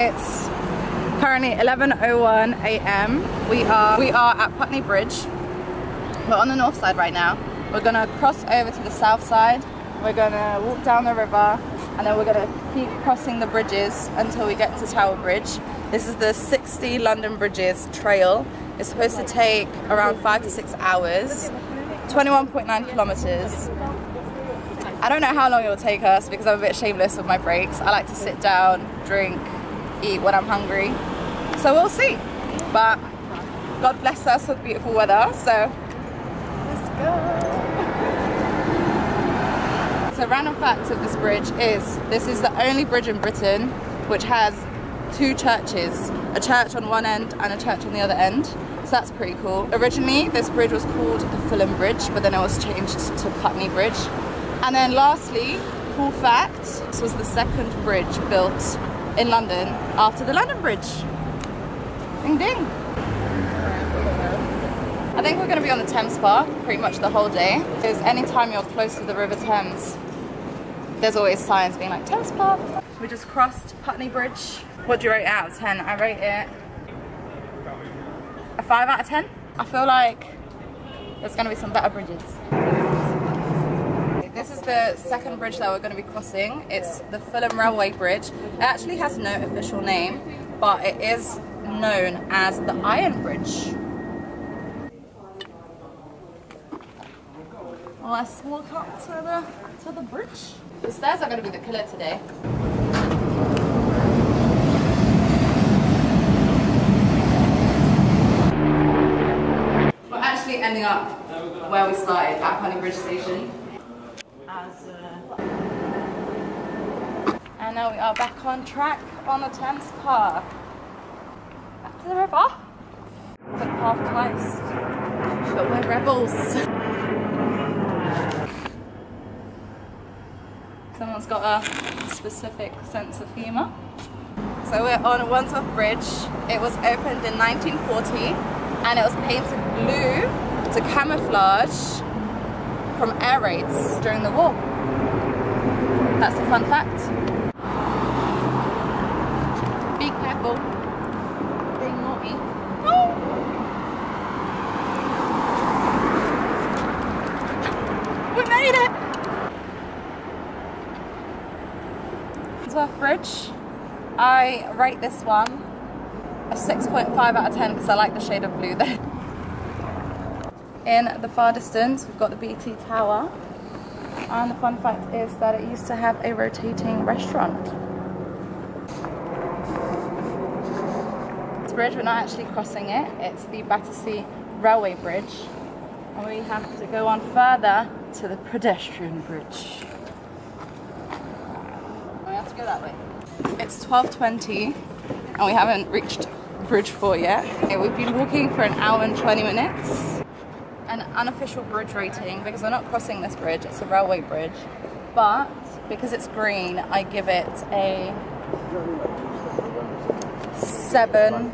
It's currently 11:01 a.m. We are at Putney Bridge. We're on the north side right now. We're gonna cross over to the south side. We're gonna walk down the river, and then we're gonna keep crossing the bridges until we get to Tower Bridge. This is the 60 London Bridges trail. It's supposed to take around 5 to 6 hours, 21.9 kilometers. I don't know how long it will take us because I'm a bit shameless with my breaks. I like to sit down, drink, eat when I'm hungry. So we'll see. But God bless us with beautiful weather, so let's go. So random fact of this bridge is this is the only bridge in Britain which has two churches, a church on one end and a church on the other end. So that's pretty cool. Originally this bridge was called the Fulham Bridge, but then it was changed to Putney Bridge. And then lastly, cool fact, this was the second bridge built in London after the London Bridge. Ding ding. I think we're going to be on the Thames Park pretty much the whole day, because anytime you're close to the River Thames, there's always signs being like Thames Park. We just crossed Putney Bridge. What do you rate it out of 10? I rate it a 5 out of 10. I feel like there's going to be some better bridges. This is the second bridge that we're going to be crossing. It's the Fulham Railway Bridge. It actually has no official name, but it is known as the Iron Bridge. Let's walk up to the bridge. The stairs are going to be the killer today. We're actually ending up where we started, at Putney Bridge Station. And now we are back on track on the Thames Park. Back to the river. Footpath closed. But we're rebels. Someone's got a specific sense of humour. So we're on Wandsworth Bridge. It was opened in 1940 and it was painted blue to camouflage from air raids during the war. That's a fun fact. Be careful. Being naughty. Oh. We made it! Wandsworth Bridge. I rate this one a 6.5 out of 10 because I like the shade of blue there. In the far distance we've got the BT Tower, and the fun fact is that it used to have a rotating restaurant. This bridge, we're not actually crossing it, it's the Battersea Railway Bridge, and we have to go on further to the pedestrian bridge. We have to go that way. It's 12:20 and we haven't reached Bridge 4 yet. Okay, we've been walking for an hour and 20 minutes. An unofficial bridge rating, because we're not crossing this bridge, it's a railway bridge, but because it's green I give it a 7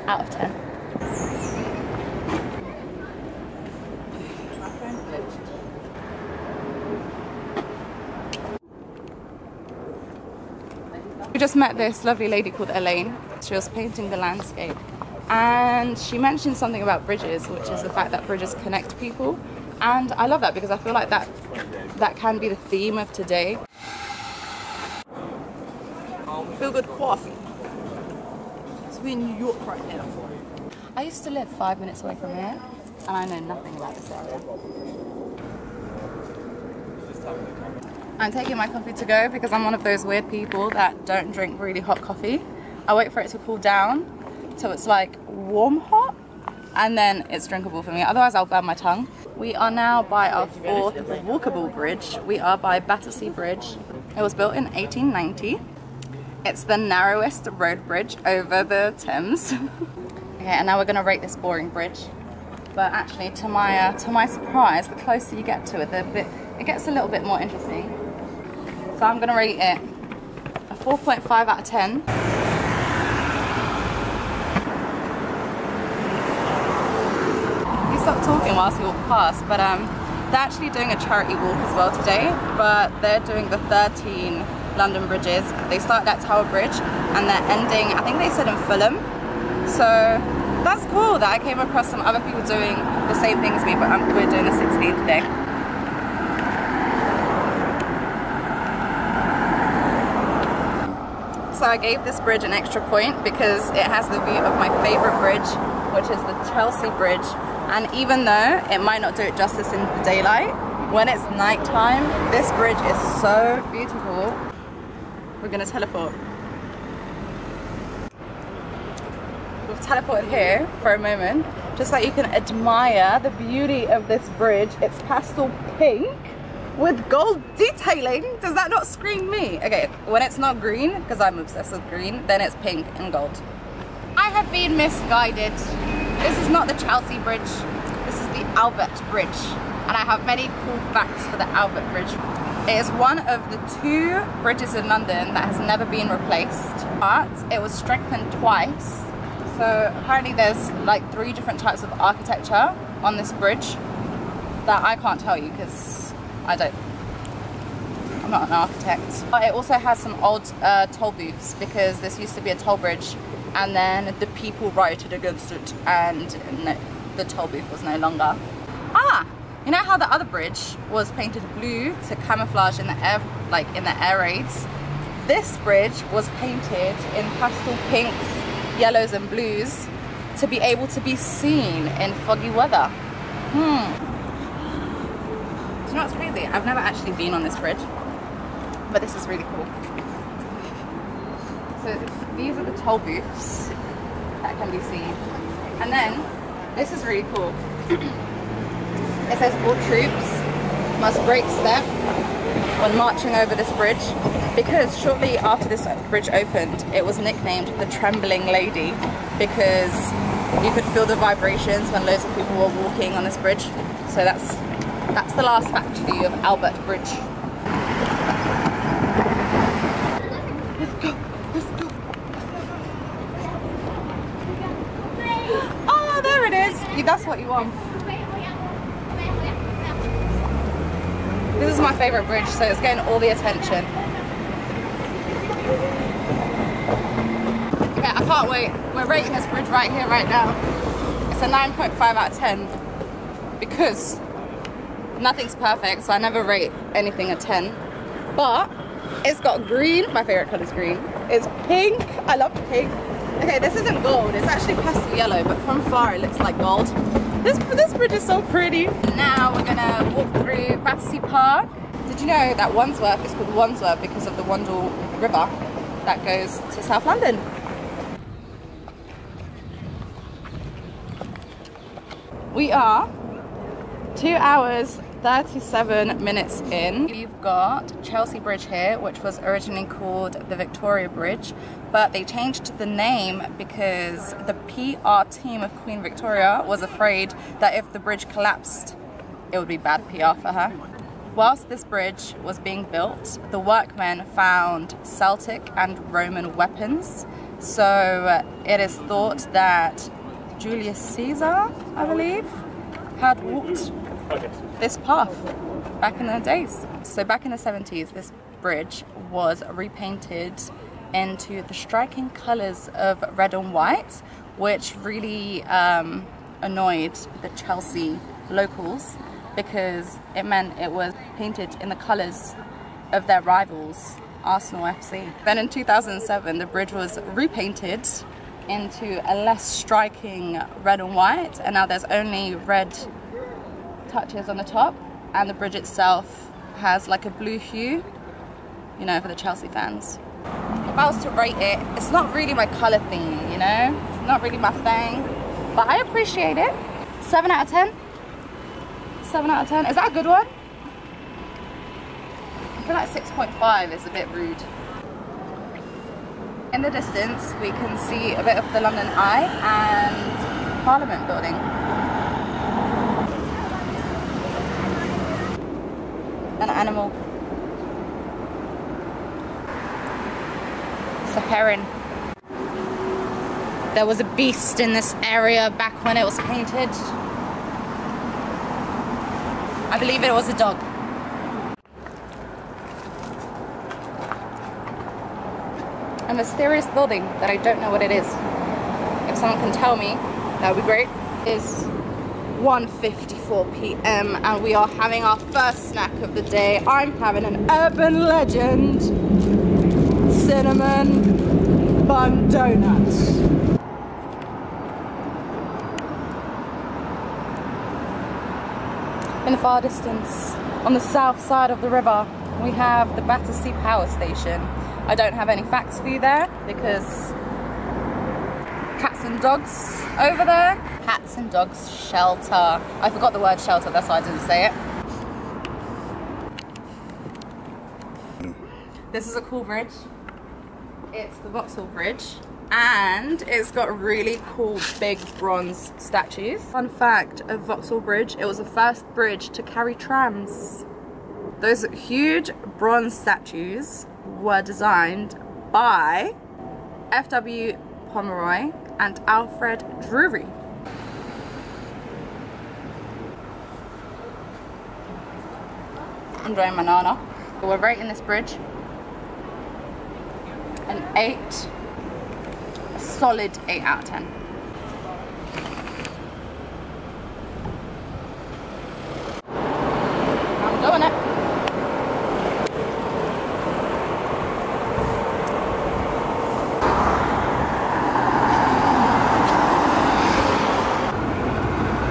out of 10. We just met this lovely lady called Elaine. She was painting the landscape and she mentioned something about bridges, which is the fact that bridges connect people, and I love that because I feel like that can be the theme of today. Feel good coffee. So we're in New York right now. I used to live 5 minutes away from here and I know nothing about this area. I'm taking my coffee to go because I'm one of those weird people that don't drink really hot coffee. I wait for it to cool down till it's like warm hot and then it's drinkable for me, otherwise I'll burn my tongue. We are now by our fourth walkable bridge. We are by Battersea Bridge. It was built in 1890. It's the narrowest road bridge over the Thames. Okay, and now we're gonna rate this boring bridge. But actually, to my surprise, the closer you get to it, it gets a little bit more interesting. So I'm gonna rate it a 4.5 out of 10. You stop talking whilst you walk past, but they're actually doing a charity walk as well today, but they're doing the 13 London bridges. They started at Tower Bridge and they're ending, I think they said in Fulham. So that's cool that I came across some other people doing the same thing as me, but we're doing the 16 today. So I gave this bridge an extra point because it has the view of my favorite bridge, which is the Chelsea Bridge. And even though it might not do it justice in the daylight, when it's nighttime, this bridge is so beautiful. We're gonna teleport. We've teleported here for a moment, just so you can admire the beauty of this bridge. It's pastel pink with gold detailing. Does that not scream me? Okay, when it's not green, because I'm obsessed with green, then it's pink and gold. I have been misguided. This is not the Chelsea Bridge. This is the Albert Bridge. And I have many cool facts for the Albert Bridge. It is one of the 2 bridges in London that has never been replaced, but it was strengthened twice. So apparently there's like 3 different types of architecture on this bridge that I can't tell you because I'm not an architect. But it also has some old toll booths because this used to be a toll bridge and then the people rioted against it and the toll booth was no longer. Ah, you know how the other bridge was painted blue to camouflage in the air, like in the air raids? This bridge was painted in pastel pinks, yellows and blues to be able to be seen in foggy weather. Do you know what's crazy? I've never actually been on this bridge, but this is really cool. So these are the toll booths that can be seen. And then, this is really cool. It says all troops must break step when marching over this bridge, because shortly after this bridge opened, it was nicknamed the Trembling Lady because you could feel the vibrations when loads of people were walking on this bridge. So that's the last fact for you of Albert Bridge. Let's go, let's go. Oh, there it is. That's what you want. This is my favorite bridge, so it's getting all the attention. Okay, I can't wait. We're rating this bridge right here, right now. It's a 9.5 out of 10 because nothing's perfect, so I never rate anything a 10. But it's got green, my favorite color is green. It's pink, I love pink. Okay, this isn't gold, it's actually pastel yellow, but from far it looks like gold. This bridge is so pretty. Now we're gonna walk through Battersea Park. Did you know that Wandsworth is called Wandsworth because of the Wandle River that goes to South London? We are 2 hours 37 minutes in. You've got Chelsea Bridge here, which was originally called the Victoria Bridge, but they changed the name because the PR team of Queen Victoria was afraid that if the bridge collapsed, it would be bad PR for her. Whilst this bridge was being built, the workmen found Celtic and Roman weapons, so it is thought that Julius Caesar, I believe, had walked this path back in the days. So back in the 70s, this bridge was repainted into the striking colours of red and white, which really annoyed the Chelsea locals because it meant it was painted in the colours of their rivals, Arsenal FC. Then in 2007, the bridge was repainted into a less striking red and white, and now there's only red touches on the top, and the bridge itself has like a blue hue, you know, for the Chelsea fans. If I was to rate it, it's not really my colour theme, you know, not really my thing, but I appreciate it. 7 out of 10. 7 out of 10. Is that a good one? I feel like 6.5 is a bit rude. In the distance, we can see a bit of the London Eye and Parliament building. An animal. It's a heron. There was a beast in this area back when it was painted. I believe it was a dog. a mysterious building that I don't know what it is. If someone can tell me, that would be great. It's 1:54 p.m. and we are having our first snack of the day. I'm having an Urban Legend cinnamon bun donut. In the far distance, on the south side of the river, we have the Battersea Power Station. I don't have any facts for you there because cats and dogs over there. Cats and dogs shelter. I forgot the word shelter, that's why I didn't say it. This is a cool bridge. It's the Vauxhall Bridge. And it's got really cool big bronze statues. Fun fact of Vauxhall Bridge, it was the first bridge to carry trams. Those huge bronze statues were designed by F.W. Pomeroy and Alfred Drury. I'm enjoying my nana. We're rating this bridge an 8. A solid 8 out of 10. I'm doing it.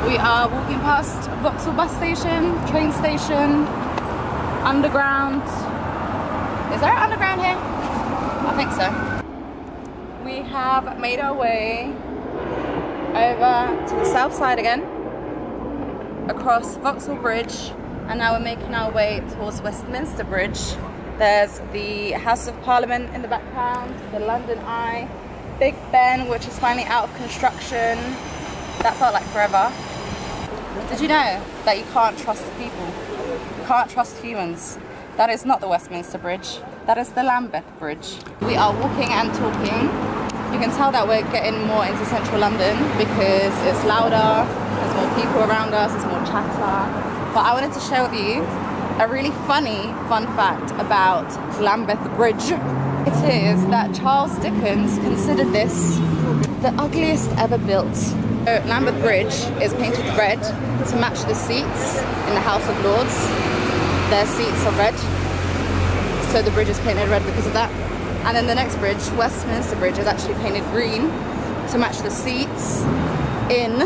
We are walking past Vauxhall bus station, train station, underground. Is there an underground here? I think so. We have made our way over to the south side again, across Vauxhall Bridge, and now we're making our way towards Westminster Bridge. There's the House of Parliament in the background, the London Eye, Big Ben, which is finally out of construction. That felt like forever. Did you know that you can't trust people? You can't trust humans. That is not the Westminster Bridge. That is the Lambeth Bridge. We are walking and talking. You can tell that we're getting more into central London because it's louder, there's more people around us, there's more chatter. But I wanted to share with you a really fun fact about Lambeth Bridge. It is that Charles Dickens considered this the ugliest ever built. So Lambeth Bridge is painted red to match the seats in the House of Lords. Their seats are red, so the bridge is painted red because of that. And then the next bridge, Westminster Bridge, is actually painted green to match the seats in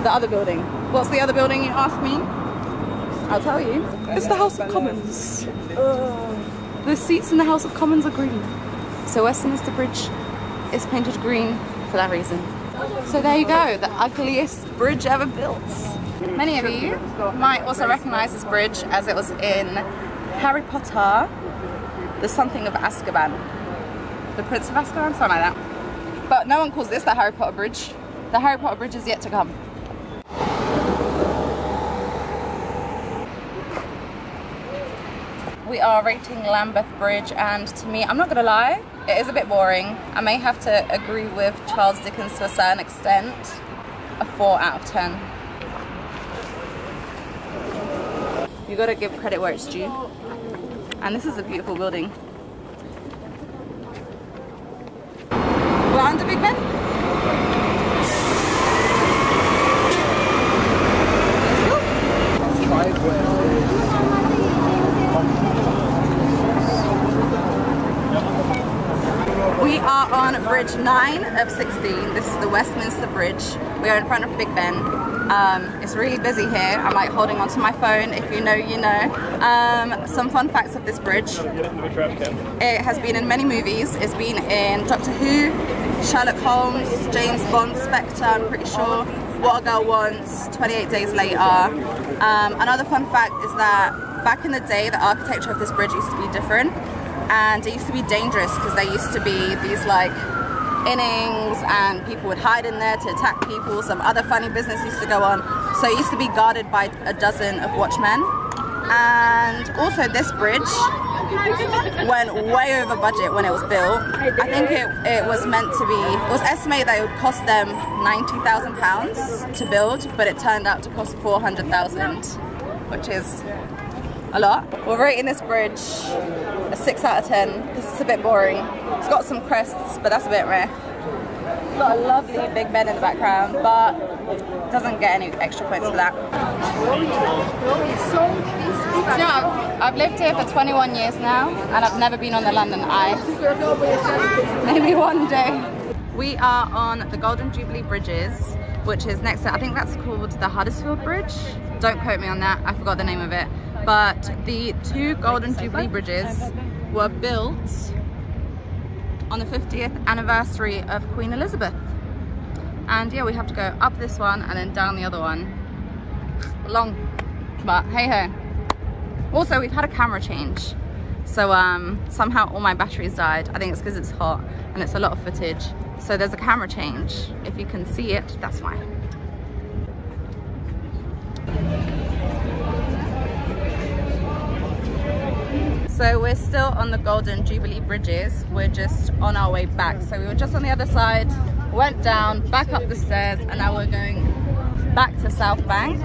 the other building. What's the other building, you ask me? I'll tell you. It's the House of Commons. The seats in the House of Commons are green. So Westminster Bridge is painted green for that reason. So there you go, the ugliest bridge ever built. Many of you might also recognize this bridge as it was in Harry Potter, the something of Azkaban. The Prince of Azkaban, something like that. But no one calls this the Harry Potter Bridge. The Harry Potter Bridge is yet to come. We are rating Lambeth Bridge, and to me, I'm not gonna lie, it is a bit boring. I may have to agree with Charles Dickens to a certain extent. A 4 out of 10. You gotta give credit where it's due. And this is a beautiful building. We're under Big Ben. Let's go. We are on Bridge 9 of 16. This is the Westminster Bridge. We are in front of Big Ben. It's really busy here. I'm like holding onto my phone. If you know, you know. Some fun facts of this bridge. It has been in many movies. It's been in Doctor Who, Sherlock Holmes, James Bond, Spectre, I'm pretty sure. What a Girl Wants, 28 Days Later. Another fun fact is that back in the day, the architecture of this bridge used to be different. And it used to be dangerous because there used to be these like innings and people would hide in there to attack people. Some other funny business used to go on. So it used to be guarded by a dozen of watchmen. And also this bridge went way over budget when it was built. I think it was meant to be, it was estimated that it would cost them £90,000 to build, but it turned out to cost 400,000, which is a lot. We're rating this bridge a 6 out of 10 because it's a bit boring. It's got some crests, but that's a bit rare. It's got a lovely big bed in the background, but it doesn't get any extra points for that. You know, I've lived here for 21 years now, and I've never been on the London Eye. Maybe one day. We are on the Golden Jubilee Bridges, which is next to, I think that's called the Huddersfield Bridge. Don't quote me on that, I forgot the name of it. But the 2 Golden Jubilee Bridges were built on the 50th anniversary of Queen Elizabeth. And yeah, we have to go up this one and then down the other one. Long, but hey ho. Also, we've had a camera change. So somehow all my batteries died. I think it's because it's hot and it's a lot of footage. So there's a camera change. If you can see it, that's why. So we're still on the Golden Jubilee Bridges. We're just on our way back. So we were just on the other side, went down, back up the stairs, and now we're going back to South Bank.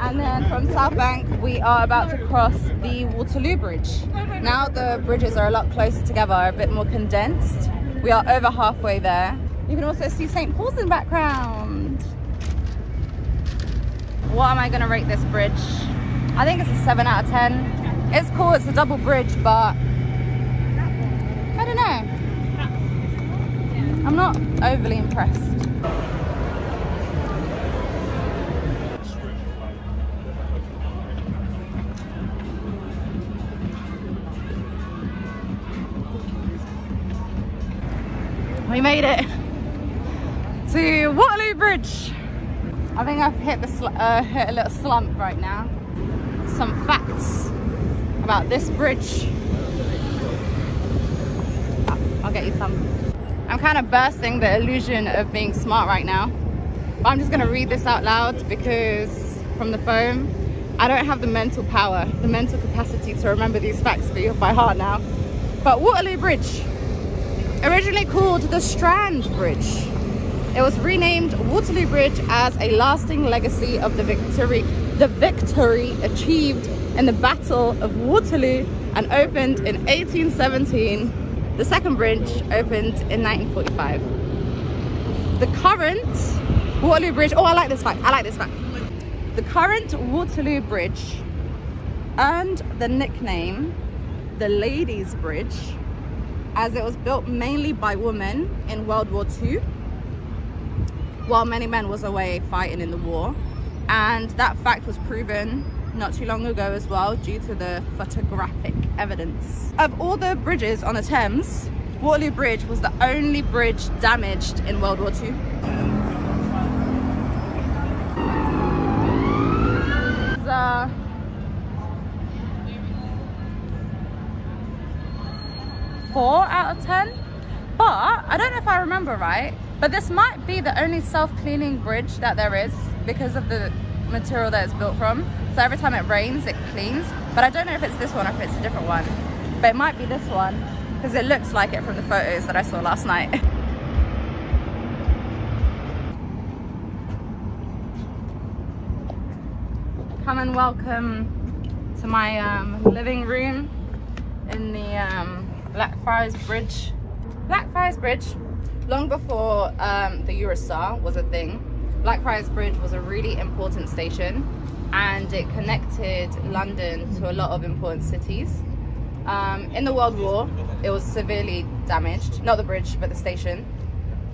And then from South Bank, we are about to cross the Waterloo Bridge. Now the bridges are a lot closer together, a bit more condensed. We are over halfway there. You can also see St. Paul's in the background. What am I gonna rate this bridge? I think it's a 7 out of 10. It's cool, it's a double bridge, but I don't know. I'm not overly impressed. We made it to Waterloo Bridge. I think I've hit hit a little slump right now. Some facts about this bridge. I'll get you some. I'm kind of bursting the illusion of being smart right now, but I'm just gonna read this out loud because from the phone, I don't have the mental power, the mental capacity to remember these facts by heart now. But Waterloo Bridge, originally called the Strand Bridge, it was renamed Waterloo Bridge as a lasting legacy of the victory achieved in the Battle of Waterloo and opened in 1817. The second bridge opened in 1945. The current Waterloo Bridge, oh, I like this fact. The current Waterloo Bridge earned the nickname the Ladies' Bridge as it was built mainly by women in World War II, while many men was away fighting in the war. And that fact was proven not too long ago as well due to the photographic evidence. Of all the bridges on the Thames, Waterloo Bridge was the only bridge damaged in World War II. It's 4 out of 10, but I don't know if I remember right, but this might be the only self-cleaning bridge that there is because of the material that it's built from. So every time it rains, it cleans, but I don't know if it's this one or if it's a different one, but it might be this one because it looks like it from the photos that I saw last night. Come and welcome to my living room in the Blackfriars Bridge. Blackfriars Bridge, long before the Eurostar was a thing, Blackfriars Bridge was a really important station and it connected London to a lot of important cities. In the World War, it was severely damaged, not the bridge, but the station.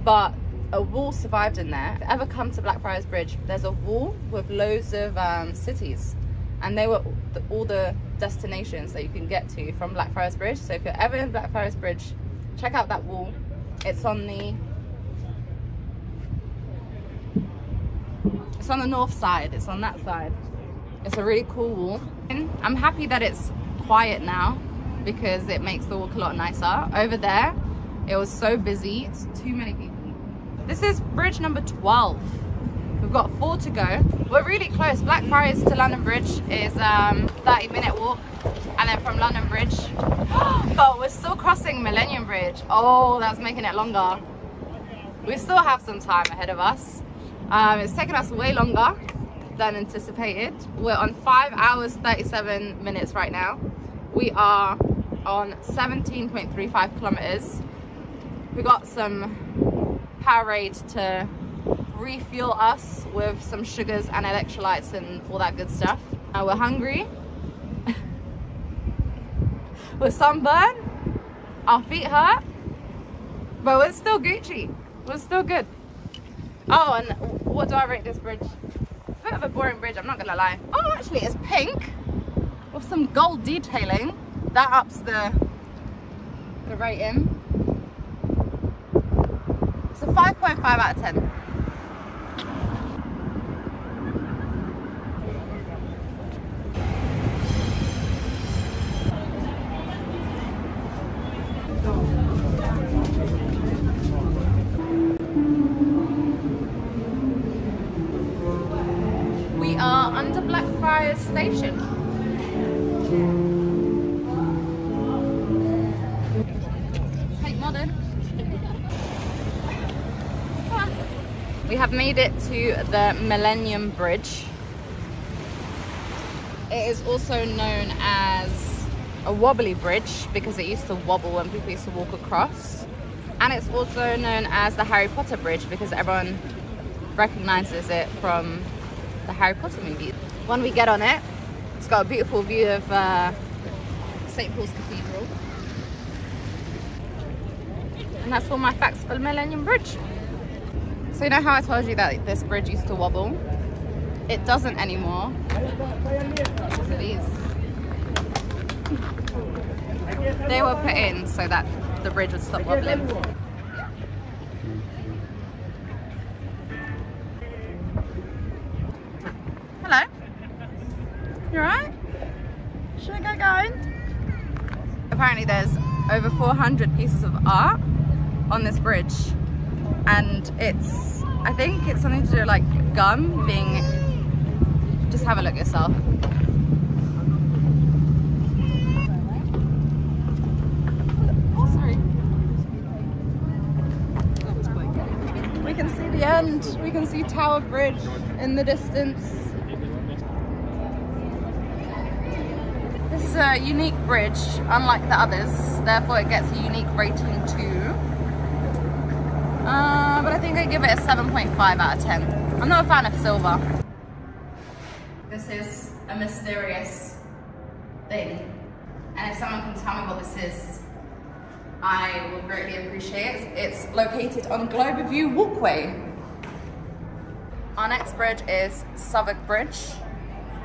But a wall survived in there. If you ever come to Blackfriars Bridge, there's a wall with loads of cities. And they were all the destinations that you can get to from Blackfriars Bridge. So if you're ever in Blackfriars Bridge, check out that wall. It's on the north side. It's on that side. It's a really cool wall. I'm happy that it's quiet now because it makes the walk a lot nicer. Over there, it was so busy. It's too many people. This is bridge number 12. We've got 4 to go. We're really close. Blackfriars to London Bridge is 30-minute walk, and then from London Bridge, but we're still crossing Millennium Bridge. Oh, that's making it longer. We still have some time ahead of us. It's taken us way longer, than anticipated. We're on 5 hours 37 minutes right now. We are on 17.35 kilometers. We got some Powerade to refuel us with some sugars and electrolytes and all that good stuff. We're hungry. We're sunburned. Our feet hurt. But we're still Gucci. We're still good. Oh, and what do I rate this bridge? It's a bit of a boring bridge, I'm not gonna lie. Oh, actually it's pink with some gold detailing. That ups the rating. It's a 5.5 out of 10. We are under Blackfriars Station. Take modern. We have made it to the Millennium Bridge. It is also known as a wobbly bridge because it used to wobble when people used to walk across. And it's also known as the Harry Potter Bridge because everyone recognizes it from the Harry Potter movie. When we get on it, it's got a beautiful view of St. Paul's Cathedral. And that's all my facts for the Millennium Bridge. So you know how I told you that this bridge used to wobble? It doesn't anymore. Because of these. They were put in so that the bridge would stop wobbling. Hello. You alright? Should I get going? Apparently there's over 400 pieces of art on this bridge. And it's, I think it's something to do with like gum being, just have a look yourself. Oh, sorry. We can see the end. We can see Tower Bridge in the distance. This is a unique bridge, unlike the others. Therefore it gets a unique rating too. But I think I give it a 7.5 out of 10. I'm not a fan of silver. This is a mysterious thing. And if someone can tell me what this is, I will greatly appreciate it. It's located on Globerview Walkway. Our next bridge is Southwark Bridge.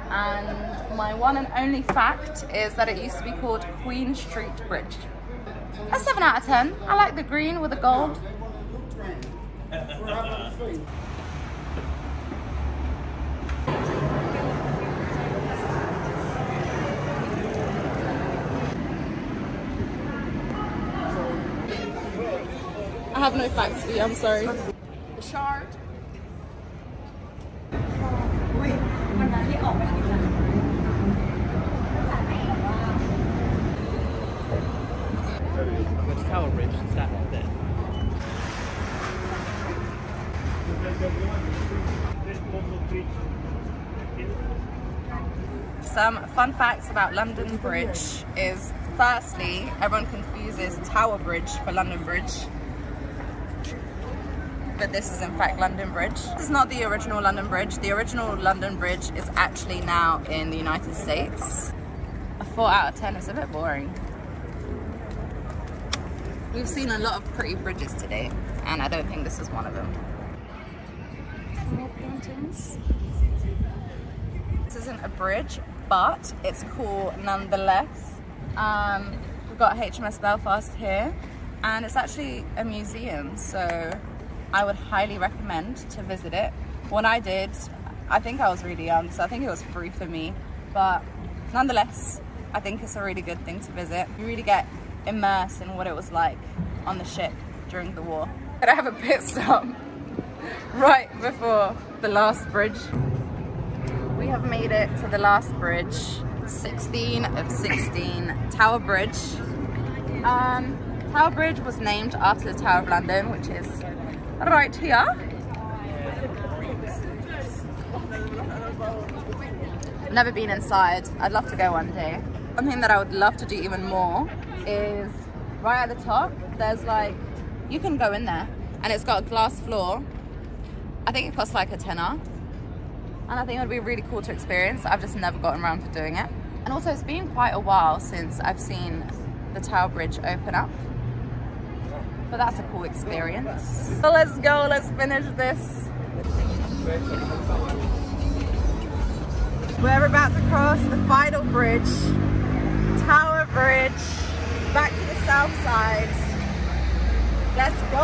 And my one and only fact is that it used to be called Queen Street Bridge. A 7 out of 10. I like the green with the gold. I have no facts for you, I'm sorry. The Shard. Which Tower Bridge is that right there? Some fun facts about London Bridge is, firstly, everyone confuses Tower Bridge for London Bridge. But this is in fact London Bridge. This is not the original London Bridge. The original London Bridge is actually now in the United States. A 4 out of 10 is a bit boring. We've seen a lot of pretty bridges today, and I don't think this is one of them. Some more paintings. This isn't a bridge, but it's cool nonetheless. We've got HMS Belfast here, and it's actually a museum, so I would highly recommend to visit it. When I did, I think I was really young, so I think it was free for me, but nonetheless, I think it's a really good thing to visit. You really get immersed in what it was like on the ship during the war. But I have a pit stop right before the last bridge. We have made it to the last bridge, 16 of 16, Tower Bridge. Tower Bridge was named after the Tower of London, which is right here. I've never been inside. I'd love to go one day. Something that I would love to do even more is right at the top, there's like, you can go in there and it's got a glass floor. I think it costs like a tenner. And I think it would be really cool to experience. I've just never gotten around to doing it. And also it's been quite a while since I've seen the Tower Bridge open up. But that's a cool experience. So let's go, let's finish this. We're about to cross the final bridge, Tower Bridge, back to the south side. Let's go.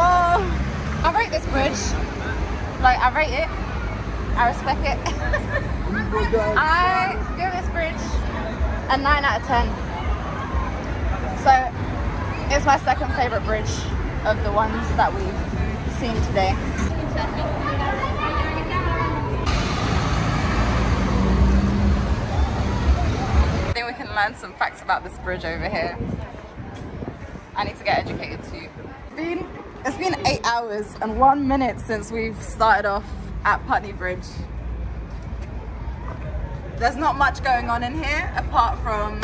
I rate this bridge, like I rate it, I respect it. I give this bridge a 9 out of 10. So it's my second favorite bridge of the ones that we've seen today. I think we can learn some facts about this bridge over here. I need to get educated too. It's been 8 hours and 1 minute since we've started off at Putney Bridge. There's not much going on in here apart from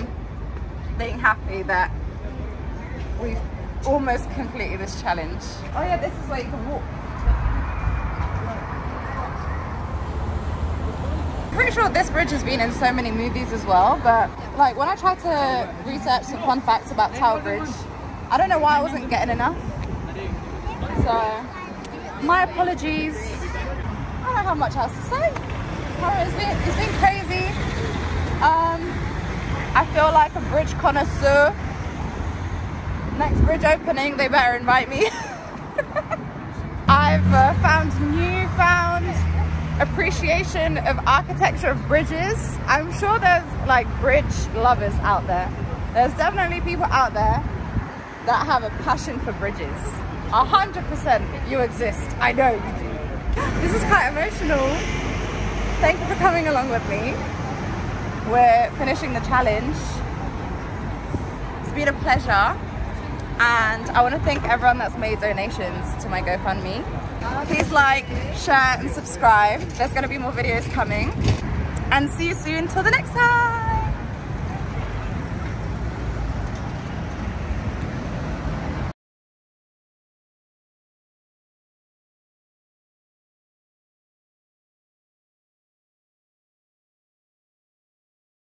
being happy that we've almost completed this challenge. Oh yeah, this is where you can walk. I'm pretty sure this bridge has been in so many movies as well, but like when I tried to research some fun facts about Tower Bridge, I don't know why I wasn't getting enough. So my apologies. I don't have much else to say. It's been crazy. I feel like a bridge connoisseur. Next bridge opening, they better invite me. I've found newfound appreciation of architecture of bridges. I'm sure there's like bridge lovers out there. There's definitely people out there that have a passion for bridges. 100% you exist. I know you do. This is quite emotional. Thank you for coming along with me. We're finishing the challenge. It's been a pleasure. And I want to thank everyone that's made donations to my GoFundMe. Please like, share and subscribe. There's going to be more videos coming. And see you soon till the next time.